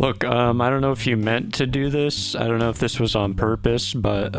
Look, I don't know if you meant to do this. I don't know if this was on purpose, but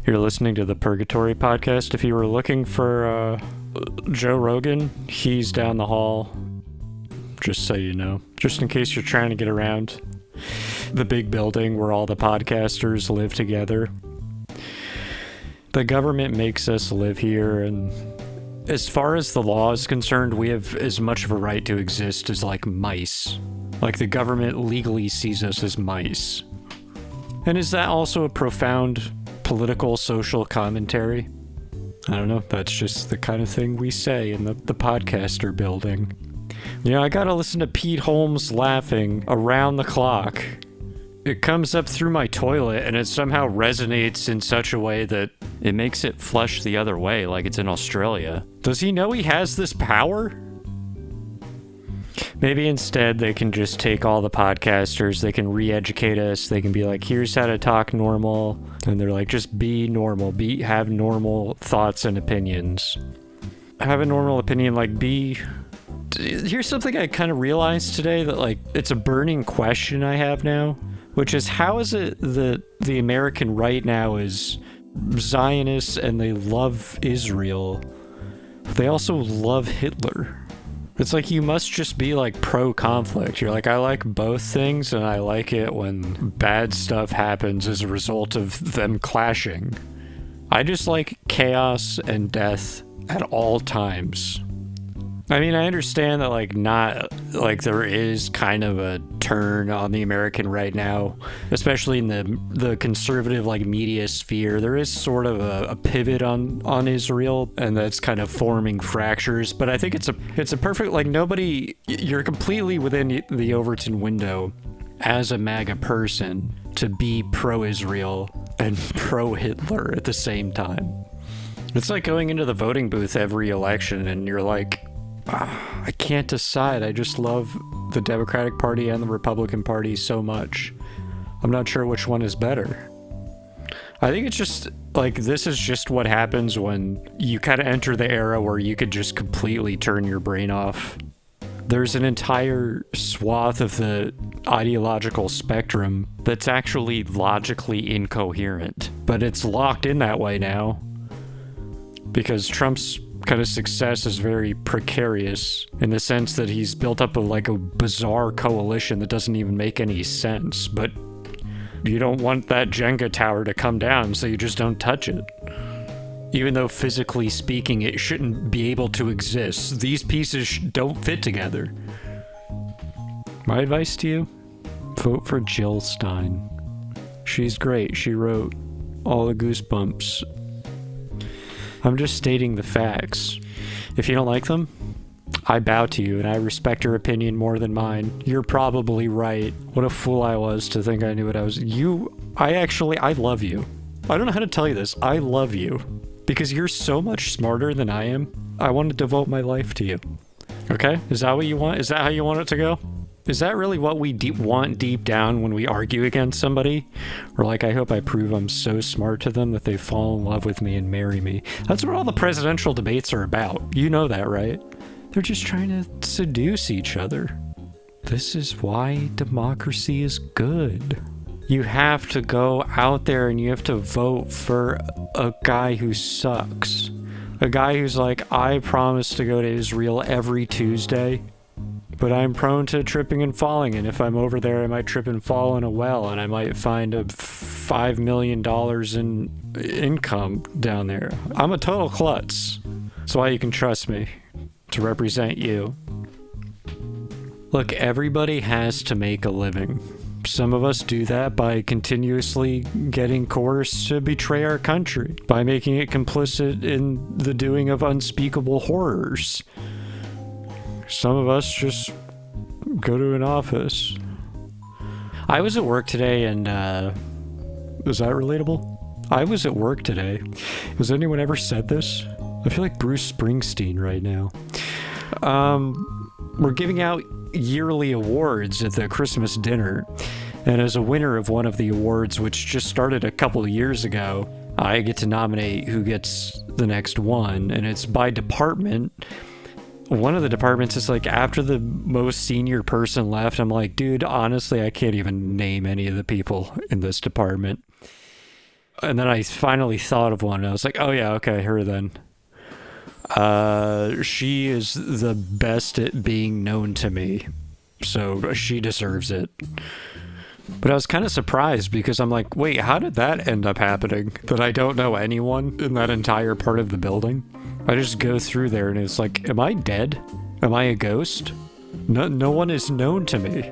you're listening to the Purgatory podcast. If you were looking for Joe Rogan, he's down the hall. Just so you know. Just in case you're trying to get around the big building where all the podcasters live together. The government makes us live here, and as far as the law is concerned, we have as much of a right to exist as, like, mice. Like, the government legally sees us as mice. And is that also a profound political, social commentary? I don't know. That's just the kind of thing we say in the podcaster building. Yeah, I gotta listen to Pete Holmes laughing around the clock. It comes up through my toilet, and it somehow resonates in such a way that it makes it flush the other way, like it's in Australia. Does he know he has this power? Maybe instead they can just take all the podcasters, they can re-educate us, they can be like, here's how to talk normal, and they're like, just be normal, have normal thoughts and opinions. Have a normal opinion, like, here's something I kind of realized today, that, like, it's a burning question I have now, which is, how is it that the American right now is Zionists and they love Israel, but they also love Hitler? It's like, you must just be, like, pro-conflict. You're like, I like both things, and I like it when bad stuff happens as a result of them clashing. I just like chaos and death at all times. I mean, I understand that, like, there is kind of a turn on the American right now, especially in the conservative, like, media sphere. There is sort of a pivot on Israel, and that's kind of forming fractures. But I think it's a perfect, like, you're completely within the Overton window as a MAGA person to be pro-Israel and pro-Hitler at the same time. It's like going into the voting booth every election, and you're like, I can't decide. I just love the Democratic Party and the Republican Party so much. I'm not sure which one is better. I think it's just, like, this is just what happens when you kind of enter the era where you could just completely turn your brain off. There's an entire swath of the ideological spectrum that's actually logically incoherent, but it's locked in that way now because Trump's kind of success is very precarious in the sense that he's built up a bizarre coalition that doesn't even make any sense, but you don't want that Jenga tower to come down, so you just don't touch it. Even though physically speaking it shouldn't be able to exist. These pieces don't fit together. My advice to you, vote for Jill Stein. She's great. She wrote all the Goosebumps. I'm just stating the facts. If you don't like them, I bow to you, and I respect your opinion more than mine. You're probably right. What a fool I was to think I knew what I was. I love you. I don't know how to tell you this. I love you. Because you're so much smarter than I am. I want to devote my life to you. Okay? Is that what you want? Is that how you want it to go? Is that really what we want deep down when we argue against somebody? Or like, I hope I prove I'm so smart to them that they fall in love with me and marry me. That's what all the presidential debates are about. You know that, right? They're just trying to seduce each other. This is why democracy is good. You have to go out there and you have to vote for a guy who sucks. A guy who's like, I promise to go to Israel every Tuesday, but I'm prone to tripping and falling, and if I'm over there, I might trip and fall in a well, and I might find a $5 million in income down there. I'm a total klutz. That's why you can trust me to represent you. Look, everybody has to make a living. Some of us do that by continuously getting coerced to betray our country, by making it complicit in the doing of unspeakable horrors. Some of us just go to an office. I was at work today and, is that relatable? I was at work today. Has anyone ever said this? I feel like Bruce Springsteen right now. We're giving out yearly awards at the Christmas dinner. And as a winner of one of the awards, which just started a couple of years ago, I get to nominate who gets the next one. And it's by department. one of the departments is like, after the most senior person left, I'm like, dude, honestly, I can't even name any of the people in this department. And then I finally thought of one, and I was like, oh yeah, okay, her then. She is the best at being known to me, so she deserves it. But I was kind of surprised because I'm like, wait, how did that end up happening? That I don't know anyone in that entire part of the building? I just go through there and it's like, am I dead? Am I a ghost? No one is known to me.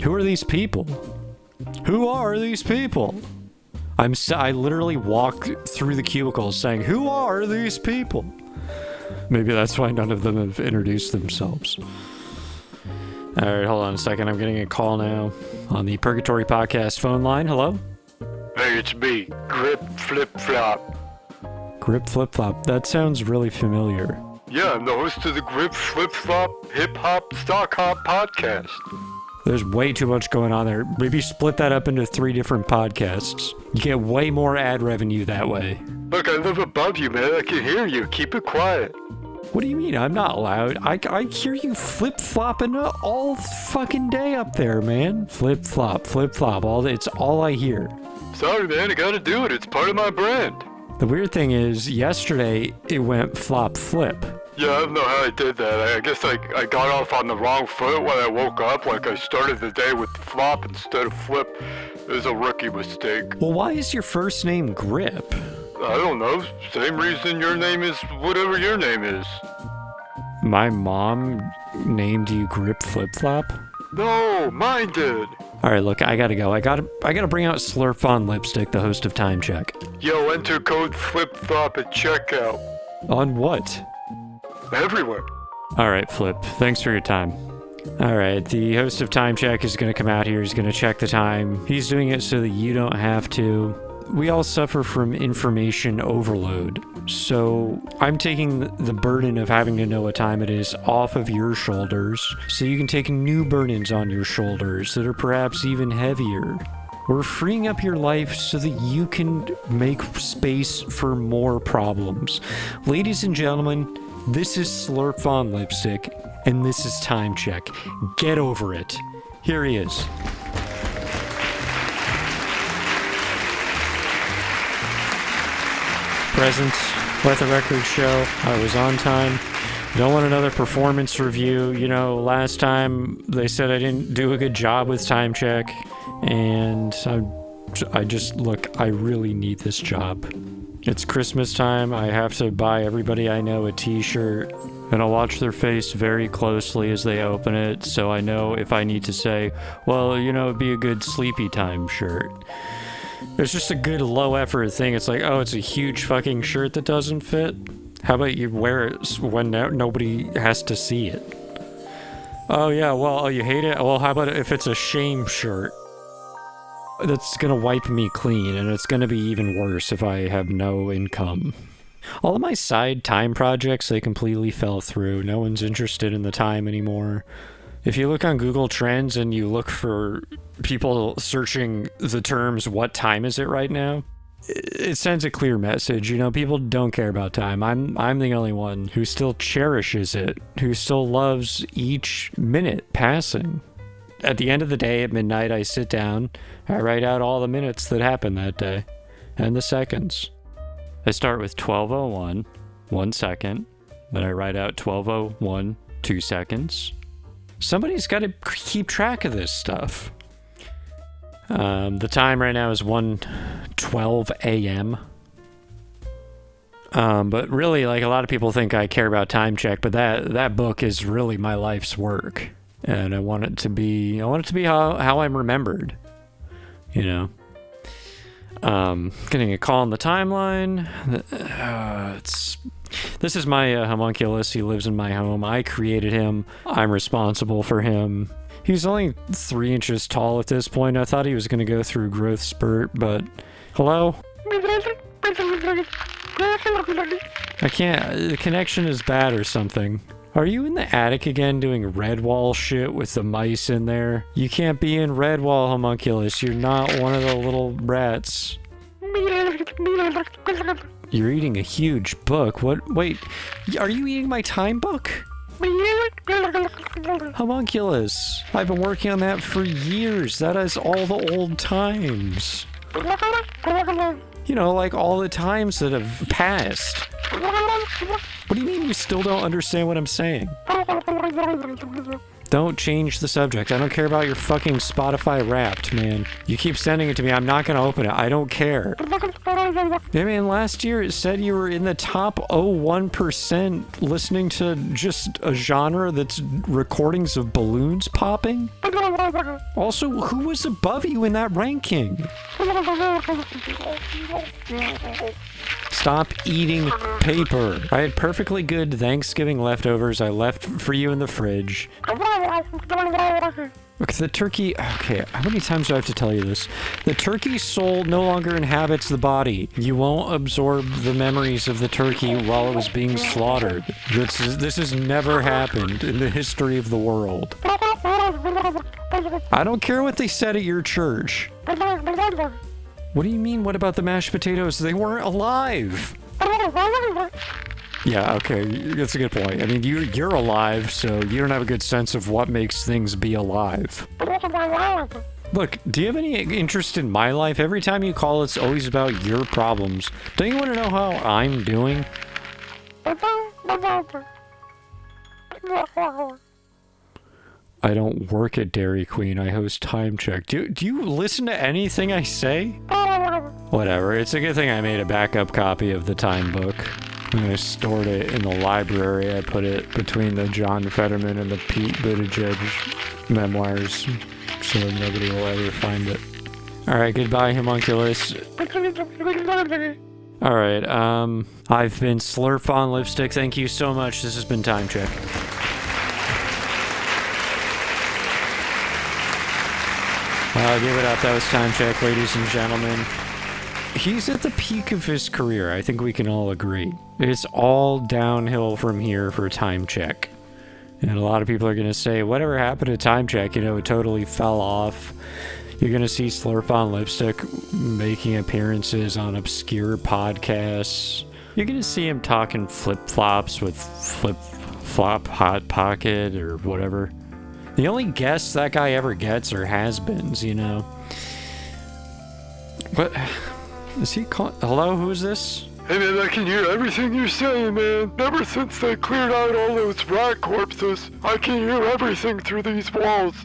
Who are these people? Who are these people? I literally walk through the cubicles saying, who are these people? Maybe that's why none of them have introduced themselves. Alright, hold on a second. I'm getting a call now on the Purgatory Podcast phone line. Hello? Hey, it's me, Grip Flip Flop. Grip Flip Flop. That sounds really familiar. Yeah, I'm the host of the Grip Flip Flop Hip Hop Stock Hop podcast. There's way too much going on there. Maybe split that up into 3 different podcasts. You get way more ad revenue that way. Look, I live above you, man. I can hear you. Keep it quiet. What do you mean? I'm not loud. I hear you flip-flopping all fucking day up there, man. Flip-flop, flip-flop. It's all I hear. Sorry, man. I gotta do it. It's part of my brand. The weird thing is, yesterday, it went flop-flip. Yeah, I don't know how I did that. I guess I got off on the wrong foot when I woke up. Like, I started the day with flop instead of flip. It was a rookie mistake. Well, why is your first name Grip? I don't know. Same reason your name is whatever your name is. My mom named you Grip Flip Flop? No, mine did. Alright, look, I gotta go. I gotta bring out Slurp on Lipstick, the host of Time Check. Yo, enter code FLIP-FLOP at checkout. On what? Everywhere. Alright, Flip. Thanks for your time. Alright, the host of Time Check is gonna come out here. He's gonna check the time. He's doing it so that you don't have to. We all suffer from information overload. So I'm taking the burden of having to know what time it is off of your shoulders so you can take new burdens on your shoulders that are perhaps even heavier. We're freeing up your life so that you can make space for more problems. Ladies and gentlemen, this is Slurp on Lipstick, and this is Time Check. Get over it. Here he is. Present, Let the Record Show. I was on time. Don't want another performance review. You know, last time they said I didn't do a good job with Time Check, and I just, look, I really need this job. It's Christmas time. I have to buy everybody I know a t-shirt, and I'll watch their face very closely as they open it, so I know if I need to say, well, you know, it'd be a good sleepy time shirt. It's just a good low-effort thing. It's like, oh, it's a huge fucking shirt that doesn't fit? How about you wear it when nobody has to see it? Oh, yeah, well, you hate it? Well, how about if it's a shame shirt? That's gonna wipe me clean, and it's gonna be even worse if I have no income. All of my side time projects, they completely fell through. No one's interested in the time anymore. If you look on Google Trends and you look for people searching the terms, what time is it right now? It sends a clear message. You know, people don't care about time. I'm the only one who still cherishes it, who still loves each minute passing. At the end of the day, at midnight, I sit down, I write out all the minutes that happened that day, and the seconds. I start with 12:01, 1 second, then I write out 12:01, 2 seconds. Somebody's got to keep track of this stuff. The time right now is 1:12 a.m. But really, like, a lot of people think I care about Time Check, but that book is really my life's work. And I want it to be how I'm remembered, you know. Getting a call on the timeline. This is my homunculus. He lives in my home. I created him. I'm responsible for him. He's only 3 inches tall at this point. I thought he was going to go through a growth spurt, but... Hello? I can't... The connection is bad or something. Are you in the attic again doing Redwall shit with the mice in there? You can't be in Redwall, homunculus. You're not one of the little rats. You're eating a huge book. What? Wait, are you eating my time book? Homunculus. I've been working on that for years. That is all the old times. You know, like all the times that have passed. What do you mean you still don't understand what I'm saying? Don't change the subject. I don't care about your fucking Spotify Wrapped, man. You keep sending it to me. I'm not gonna open it. I don't care. Yeah, man, last year it said you were in the top 0.01% listening to just a genre that's recordings of balloons popping. Also, who was above you in that ranking? Stop eating paper. I had perfectly good Thanksgiving leftovers I left for you in the fridge. Look, the turkey... Okay, how many times do I have to tell you this? The turkey's soul no longer inhabits the body. You won't absorb the memories of the turkey while it was being slaughtered. This has never happened in the history of the world. I don't care what they said at your church. What do you mean, what about the mashed potatoes? They weren't alive! Yeah, okay, that's a good point. I mean, you're alive, so you don't have a good sense of what makes things be alive. Look, do you have any interest in my life? Every time you call, it's always about your problems. Don't you want to know how I'm doing? I don't work at Dairy Queen. I host Time Check. Do you listen to anything I say? Whatever. It's a good thing I made a backup copy of the Time book. And I stored it in the library. I put it between the John Fetterman and the Pete Buttigieg memoirs, so nobody will ever find it. Alright, goodbye, homunculus. Alright, I've been Slurp on Lipstick. Thank you so much. This has been Time Check. Give it up. That was Time Check, ladies and gentlemen. He's at the peak of his career. I think we can all agree. It's all downhill from here for Time Check. And a lot of people are going to say, whatever happened to Time Check? You know, it totally fell off. You're going to see Slurp on Lipstick making appearances on obscure podcasts. You're going to see him talking flip-flops with Flip-Flop Hot Pocket or whatever. The only guests that guy ever gets are has-beens, you know. What? Is he calling? Hello, who is this? Hey man, I can hear everything you're saying, man. Ever since they cleared out all those rat corpses, I can hear everything through these walls.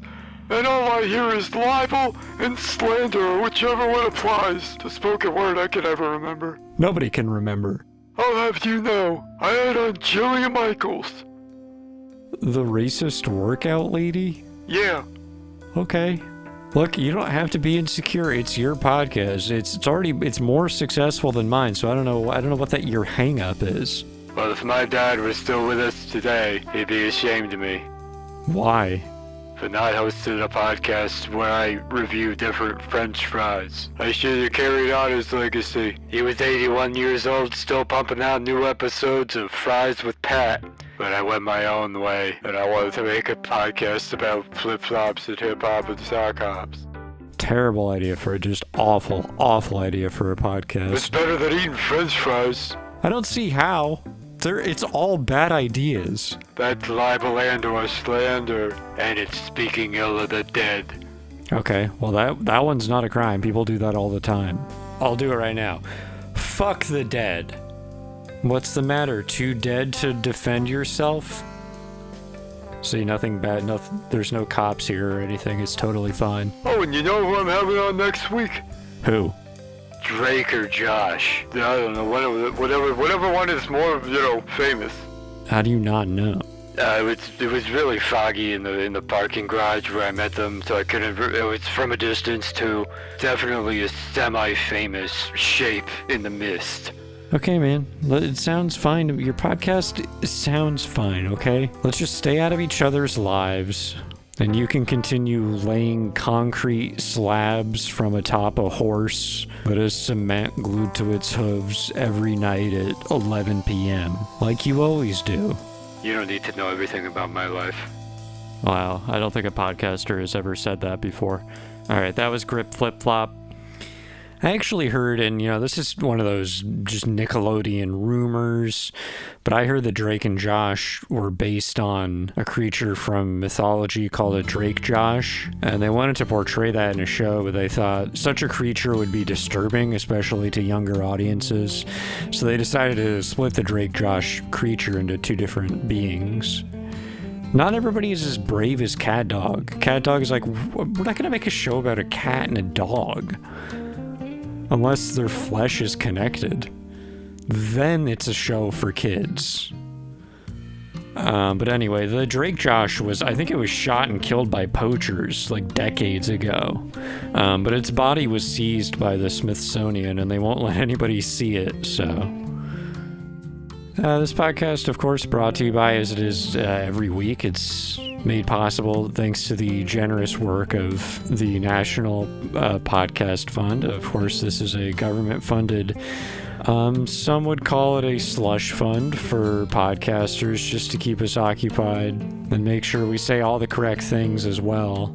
And all I hear is libel and slander, or whichever one applies to spoken word I can ever remember. Nobody can remember. I'll have you know, I had on Jillian Michaels. The racist workout lady? Yeah. Okay. Look, you don't have to be insecure. It's your podcast. It's more successful than mine, so I don't know what that your hang up is. Well, if my dad was still with us today, he'd be ashamed of me. Why? For not hosting a podcast where I review different French fries. I should have carried on his legacy. He was 81 years old, still pumping out new episodes of Fries with Pat. But I went my own way, and I wanted to make a podcast about flip-flops and hip-hop and sock hops. Terrible idea for just awful idea for a podcast. It's better than eating French fries. I don't see how. It's all bad ideas. That's libel and or slander, and it's speaking ill of the dead. Okay, well that one's not a crime. People do that all the time. I'll do it right now. Fuck the dead. What's the matter? Too dead to defend yourself? See, nothing bad. There's no cops here or anything. It's totally fine. Oh, and you know who I'm having on next week? Who? Drake or Josh. I don't know, whatever one is more, famous. How do you not know? It was really foggy in the parking garage where I met them, so I couldn't. It was from a distance to definitely a semi-famous shape in the mist. Okay, man. It sounds fine. Your podcast sounds fine, okay? Let's just stay out of each other's lives. And you can continue laying concrete slabs from atop a horse that has cement glued to its hooves every night at 11 p.m. like you always do. You don't need to know everything about my life. Wow, I don't think a podcaster has ever said that before. Alright, that was Grip Flip Flop. I actually heard, and this is one of those just Nickelodeon rumors, but I heard that Drake and Josh were based on a creature from mythology called a Drake Josh, and they wanted to portray that in a show, but they thought such a creature would be disturbing, especially to younger audiences, so they decided to split the Drake Josh creature into two different beings. Not everybody is as brave as Cat Dog. Cat Dog is like, we're not going to make a show about a cat and a dog. Unless their flesh is connected. Then it's a show for kids. But anyway, the Drake Josh I think it was shot and killed by poachers, like decades ago. But its body was seized by the Smithsonian, and they won't let anybody see it, so... this podcast, of course, brought to you by, as it is every week, it's made possible thanks to the generous work of the National Podcast Fund. Of course, this is a government-funded, some would call it a slush fund for podcasters, just to keep us occupied and make sure we say all the correct things as well.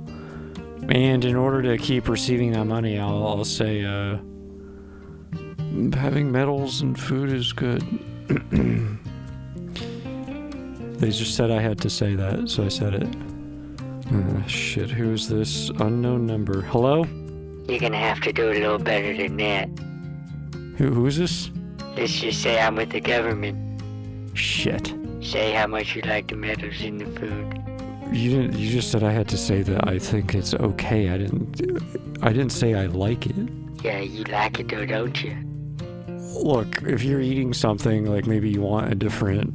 And in order to keep receiving that money, I'll say having medals and food is good. They just said I had to say that, so I said it. Shit, who is this unknown number? Hello? You're gonna have to do a little better than that. Who is this? Let's just say I'm with the government. Shit. Say how much you like the medals in the food. You just said I had to say that I think it's okay. I didn't say I like it. Yeah, you like it though, don't you? Look, if you're eating something, like maybe you want a different,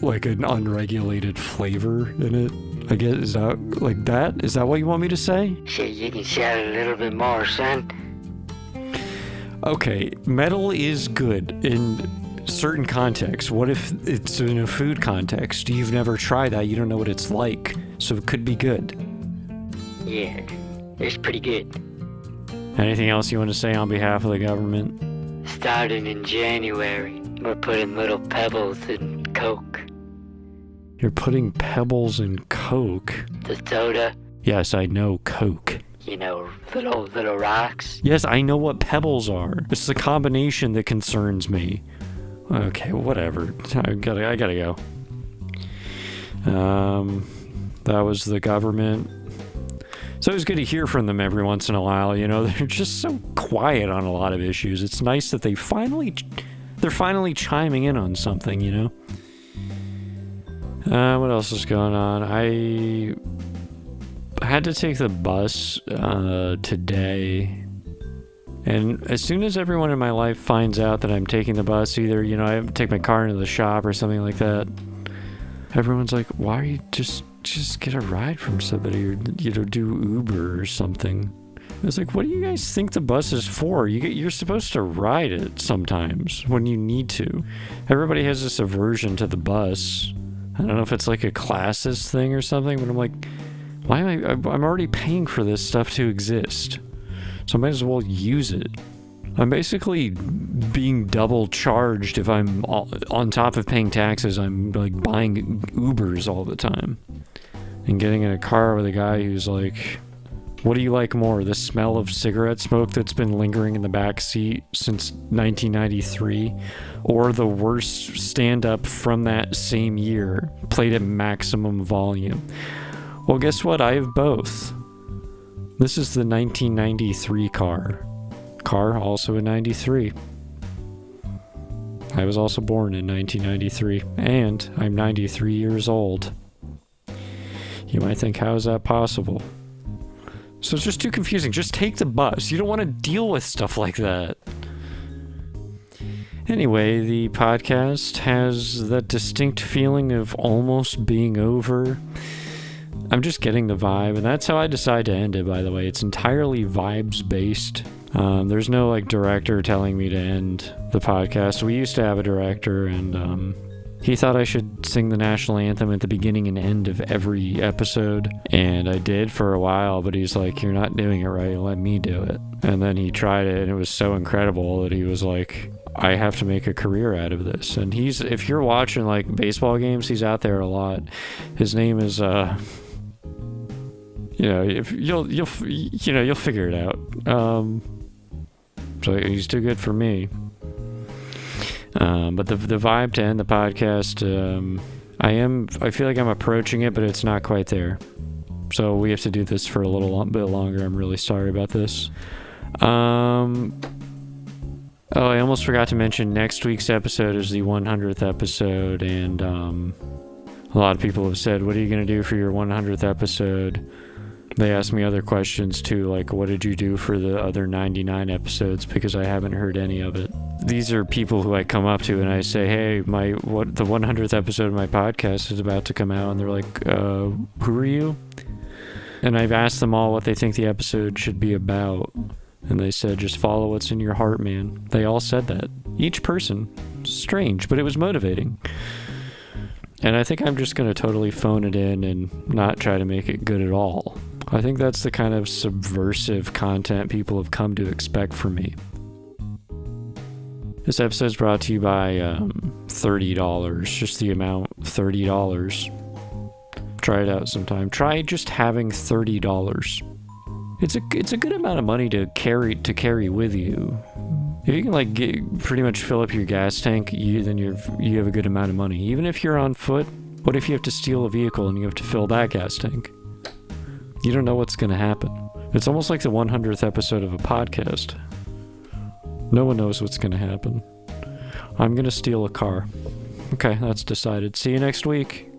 like an unregulated flavor in it, I guess, is that what you want me to say? Shit, you can shout it a little bit more, son. Okay, metal is good in certain contexts. What if it's in a food context? You've never tried that, you don't know what it's like, so it could be good. Yeah, it's pretty good. Anything else you want to say on behalf of the government? Starting in January, we're putting little pebbles in Coke. You're putting pebbles in Coke? The soda. Yes, I know Coke. You know, little rocks. Yes, I know what pebbles are. It's the combination that concerns me. Okay, whatever. I gotta go. That was the government. So it was good to hear from them every once in a while. They're just so quiet on a lot of issues. It's nice that they're finally chiming in on something, What else is going on? I had to take the bus today, and as soon as everyone in my life finds out that I'm taking the bus, either I take my car into the shop or something like that, everyone's like, why are you just get a ride from somebody, or do Uber or something. I was like, what do you guys think the bus is for? You're supposed to ride it sometimes when you need to. Everybody has this aversion to the bus. I don't know if it's like a classist thing or something, but I'm like, why am I'm already paying for this stuff to exist, so I might as well use it. I'm basically being double charged if I'm on top of paying taxes. I'm like buying Ubers all the time and getting in a car with a guy who's like, what do you like more, the smell of cigarette smoke that's been lingering in the back seat since 1993, or the worst stand-up from that same year played at maximum volume? Well, guess what? I have both. This is the 1993 car, also in 93. I was also born in 1993, and I'm 93 years old. You might think, how is that possible? So it's just too confusing. Just take the bus. You don't want to deal with stuff like that. Anyway, the podcast has that distinct feeling of almost being over. I'm just getting the vibe, and that's how I decide to end it, by the way. It's entirely vibes-based. There's no, director telling me to end the podcast. We used to have a director, and he thought I should sing the national anthem at the beginning and end of every episode, and I did for a while, but he's like, you're not doing it right, let me do it. And then he tried it, and it was so incredible that he was like, I have to make a career out of this. And if you're watching baseball games, he's out there a lot. His name is if you'll figure it out. So he's too good for me. But the vibe to end the podcast, I feel like I'm approaching it, but it's not quite there. So we have to do this for a little bit longer. I'm really sorry about this. Oh, I almost forgot to mention next week's episode is the 100th episode, and a lot of people have said, what are you going to do for your 100th episode? They asked me other questions too, like what did you do for the other 99 episodes, because I haven't heard any of it. These are people who I come up to and I say, hey, the 100th episode of my podcast is about to come out, and they're like, who are you? And I've asked them all what they think the episode should be about. And they said, just follow what's in your heart, man. They all said that. Each person. Strange, but it was motivating. And I think I'm just going to totally phone it in and not try to make it good at all. I think that's the kind of subversive content people have come to expect from me. This episode is brought to you by $30. Just the amount, $30. Try it out sometime. Try just having $30. It's a good amount of money to carry with you. If you can pretty much fill up your gas tank, then you have a good amount of money. Even if you're on foot, what if you have to steal a vehicle and you have to fill that gas tank? You don't know what's going to happen. It's almost like the 100th episode of a podcast. No one knows what's going to happen. I'm going to steal a car. Okay, that's decided. See you next week.